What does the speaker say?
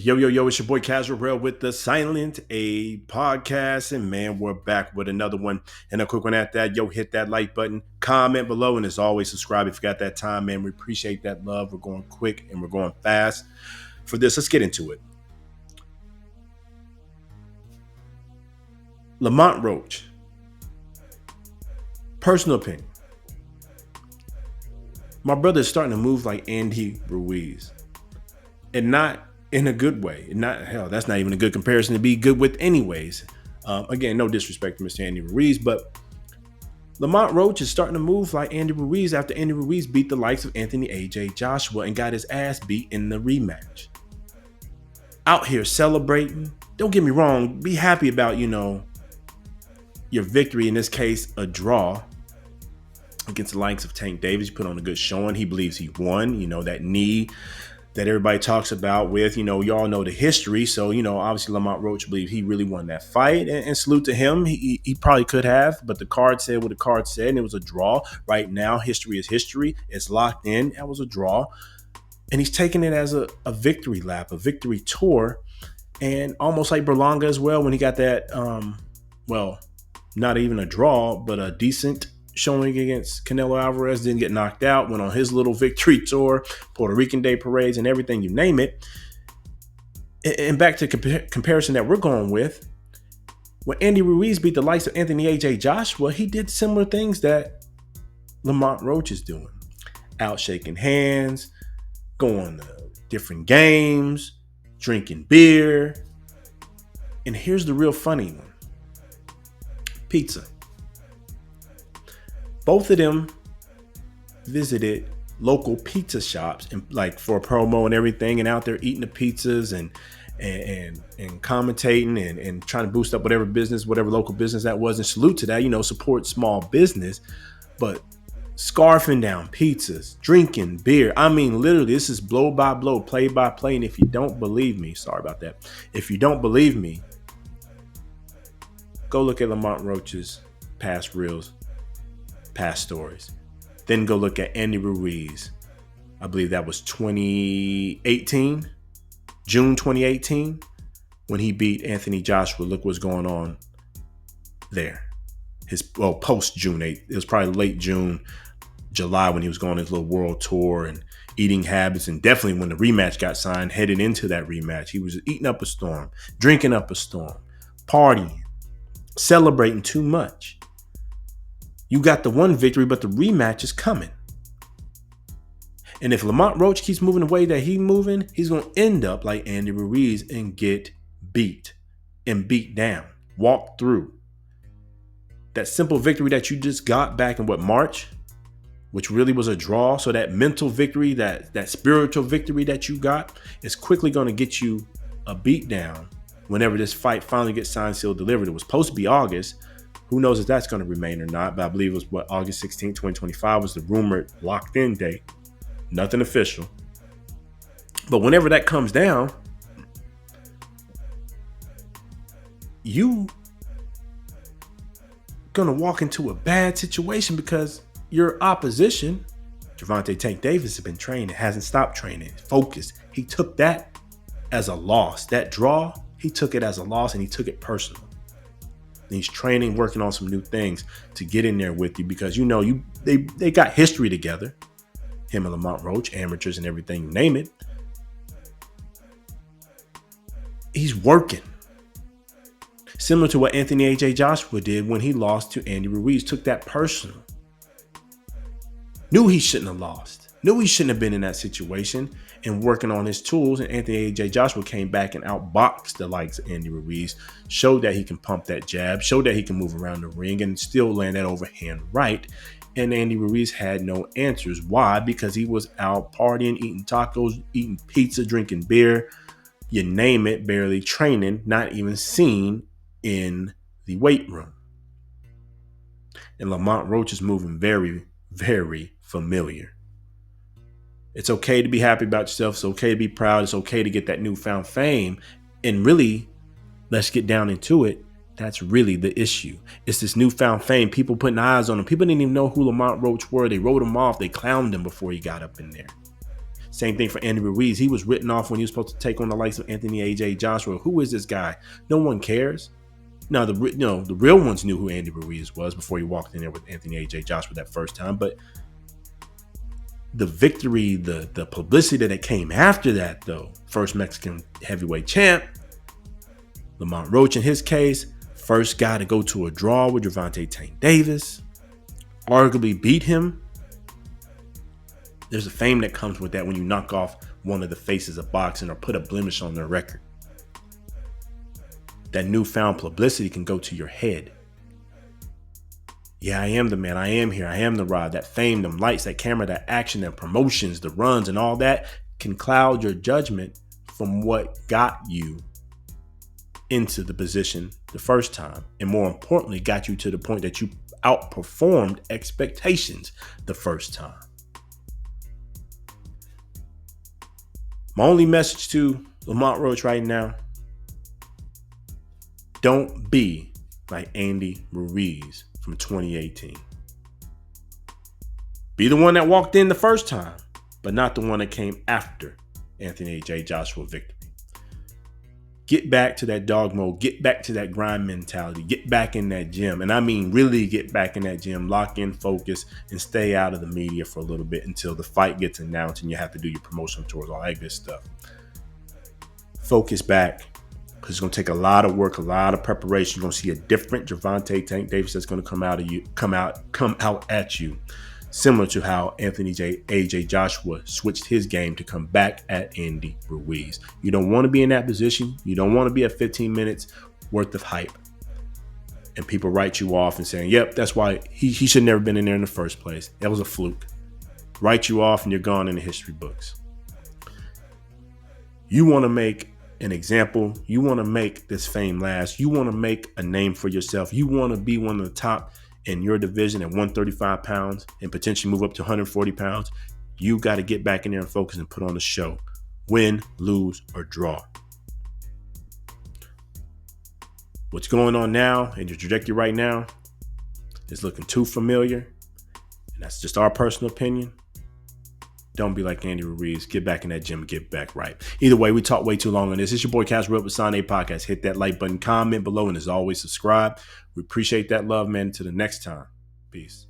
Yo, it's your boy Casual Rail with the Silent A podcast. And man, we're back with another one. And a quick one at that. Yo, hit that like button, comment below, and as always, subscribe if you got that time, man. We appreciate that love. We're going quick and we're going fast. For this, let's get into it. Lamont Roach. Personal opinion. My brother is starting to move like Andy Ruiz. And not in a good way. That's not even a good comparison to be good with anyways. Again, no disrespect to Mr. Andy Ruiz, but Lamont Roach is starting to move like Andy Ruiz after Andy Ruiz beat the likes of Anthony AJ Joshua and got his ass beat in the rematch. Out here celebrating. Don't get me wrong, be happy about, your victory, in this case, a draw against the likes of Tank Davis. He put on a good showing. He believes he won, that knee that everybody talks about with, y'all know the history. So, obviously Lamont Roach believes he really won that fight and salute to him. He probably could have, but the card said what the card said and it was a draw. Right now, history is history. It's locked in. That was a draw. And he's taking it as a victory lap, a victory tour. And almost like Berlanga as well, when he got that, not even a draw, but a decent showing against Canelo Alvarez, didn't get knocked out, went on his little victory tour, Puerto Rican Day parades and everything, you name it. And back to comparison that we're going with, when Andy Ruiz beat the likes of Anthony AJ Joshua, he did similar things that Lamont Roach is doing. Out shaking hands, going to different games, drinking beer. And here's the real funny one. Pizza. Both of them visited local pizza shops and like for a promo and everything, and out there eating the pizzas and commentating and trying to boost up whatever local business that was. And salute to that, support small business, but scarfing down pizzas, drinking beer. I mean, literally, this is blow by blow, play by play. And if you don't believe me, sorry about that. If you don't believe me, go look at Lamont Roach's past reels. Past stories. Then go look at Andy Ruiz. I believe that was 2018, June 2018, when he beat Anthony Joshua. Look what's going on there. Post June 8th. It was probably late June, July when he was going his little world tour and eating habits. And definitely when the rematch got signed, headed into that rematch, he was eating up a storm, drinking up a storm, partying, celebrating too much. You got the one victory, but the rematch is coming. And if Lamont Roach keeps moving the way that he's moving, he's going to end up like Andy Ruiz and get beat and beat down, walk through. That simple victory that you just got back in March, which really was a draw. So that mental victory, that spiritual victory that you got is quickly going to get you a beat down whenever this fight finally gets signed, sealed, delivered. It was supposed to be August. Who knows if that's going to remain or not, but I believe it was August 16, 2025 was the rumored locked in date. Nothing official. But whenever that comes down, you going to walk into a bad situation because your opposition, Gervonta Tank Davis, has been training, hasn't stopped training, focused. He took that as a loss. That draw, he took it as a loss and he took it personal. He's training, working on some new things to get in there with you because they got history together. Him and Lamont Roach, amateurs and everything, you name it. He's working. Similar to what Anthony AJ Joshua did when he lost to Andy Ruiz. Took that personal. Knew he shouldn't have lost. Knew he shouldn't have been in that situation and working on his tools. And Anthony AJ Joshua came back and outboxed the likes of Andy Ruiz, showed that he can pump that jab, showed that he can move around the ring and still land that overhand right. And Andy Ruiz had no answers. Why? Because he was out partying, eating tacos, eating pizza, drinking beer, you name it, barely training, not even seen in the weight room. And Lamont Roach is moving very, very familiar. It's okay to be happy about yourself. It's okay to be proud. It's okay to get that newfound fame. And really, let's get down into it. That's really the issue. It's this newfound fame. People putting eyes on him. People didn't even know who Lamont Roach were. They wrote him off. They clowned him before he got up in there. Same thing for Andy Ruiz. He was written off when he was supposed to take on the likes of Anthony AJ Joshua. Who is this guy? No one cares. Now, the real ones knew who Andy Ruiz was before he walked in there with Anthony AJ Joshua that first time. But the victory, the publicity that came after that, though, first Mexican heavyweight champ, Lamont Roach in his case, first guy to go to a draw with Gervonta Tank Davis, arguably beat him. There's a fame that comes with that when you knock off one of the faces of boxing or put a blemish on their record. That newfound publicity can go to your head. Yeah, I am the man. I am here. I am the rod. That fame, them lights, that camera, that action, that promotions, the runs, and all that can cloud your judgment from what got you into the position the first time. And more importantly, got you to the point that you outperformed expectations the first time. My only message to Lamont Roach right now, don't be like Andy Ruiz from 2018. Be the one that walked in the first time, but not the one that came after Anthony J. Joshua victory. Get back to that dog mode. Get back to that grind mentality. Get back in that gym. And I mean really get back in that gym. Lock in, focus, and stay out of the media for a little bit until the fight gets announced and you have to do your promotional tours, all that good stuff. Focus back because it's going to take a lot of work, a lot of preparation. You're going to see a different Gervonta Tank Davis that's going to come out at you. Similar to how Anthony AJ Joshua switched his game to come back at Andy Ruiz. You don't want to be in that position. You don't want to be at 15 minutes worth of hype. And people write you off and saying, yep, that's why he should have never been in there in the first place. That was a fluke. Write you off and you're gone in the history books. You want to make an example. You want to make this fame last. You want to make a name for yourself. You want to be one of the top in your division at 135 pounds and potentially move up to 140 pounds. You got to get back in there and focus and put on a show. Win, lose, or draw. What's going on now in your trajectory right now is looking too familiar. And that's just our personal opinion. Don't be like Andy Ruiz. Get back in that gym and get back right. Either way, we talked way too long on this. It's your boy Cash Real with Sane Podcast. Hit that like button, comment below, and as always, subscribe. We appreciate that love, man. Until the next time. Peace.